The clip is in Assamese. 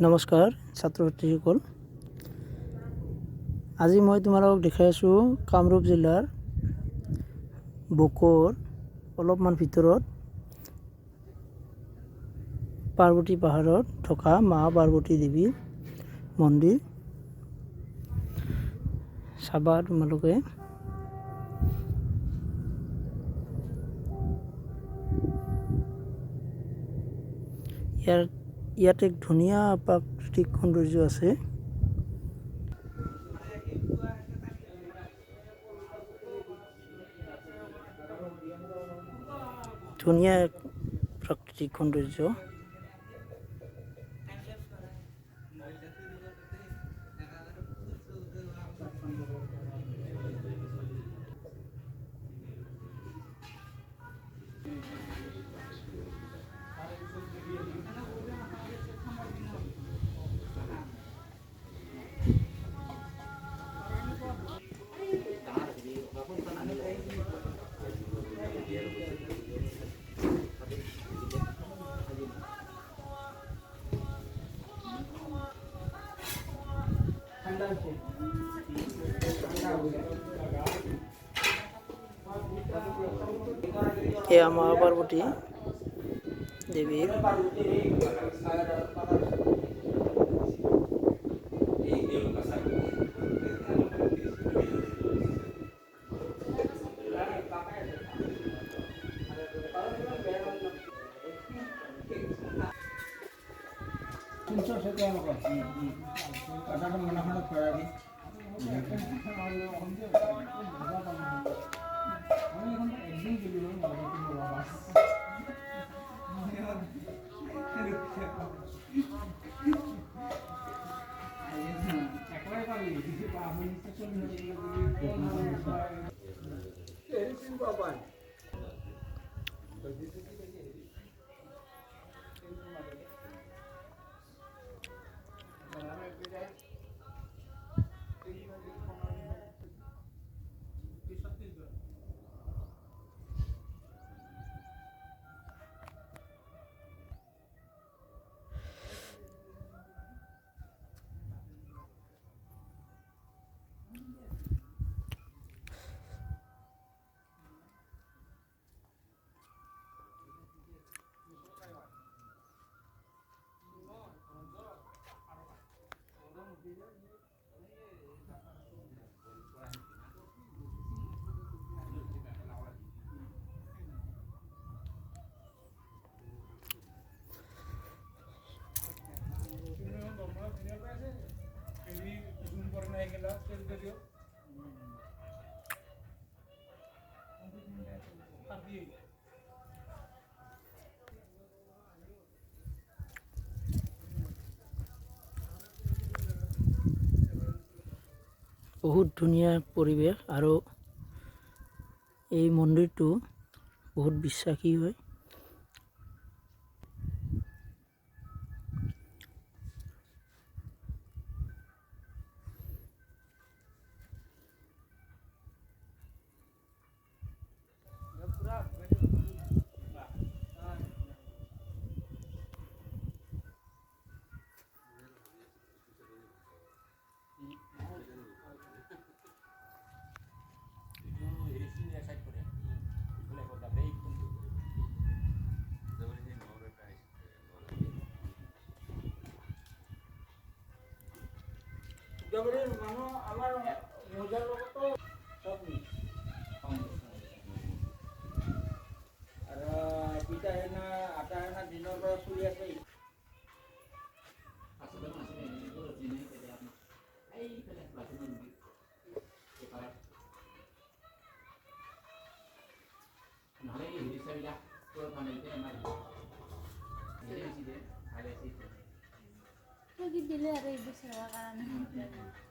নমস্কাৰ ছাত্ৰ ছাত্ৰীসকল, আজি মই তোমালোকক দেখাই আছোঁ কামৰূপ জিলাৰ বকৰ অলপমান ভিতৰত পাৰ্বতী পাহাৰত থকা মা পাৰ্বতী দেৱীৰ মন্দিৰ চাবা তোমালোকে। ইয়াত এক ধুনীয়া প্ৰাকৃতিক সৌন্দৰ্য আছে। ধুনীয়া এক প্ৰাকৃতিক সৌন্দৰ্য। এয়া মা পাৰ্বতী দেৱীৰ বহুত ধুনীয়া পৰিৱেশ, আৰু এই মন্দিৰটো বহুত বিশ্বাসী হয়। দিলে আৰু এইবোৰ সেৱা কাৰণে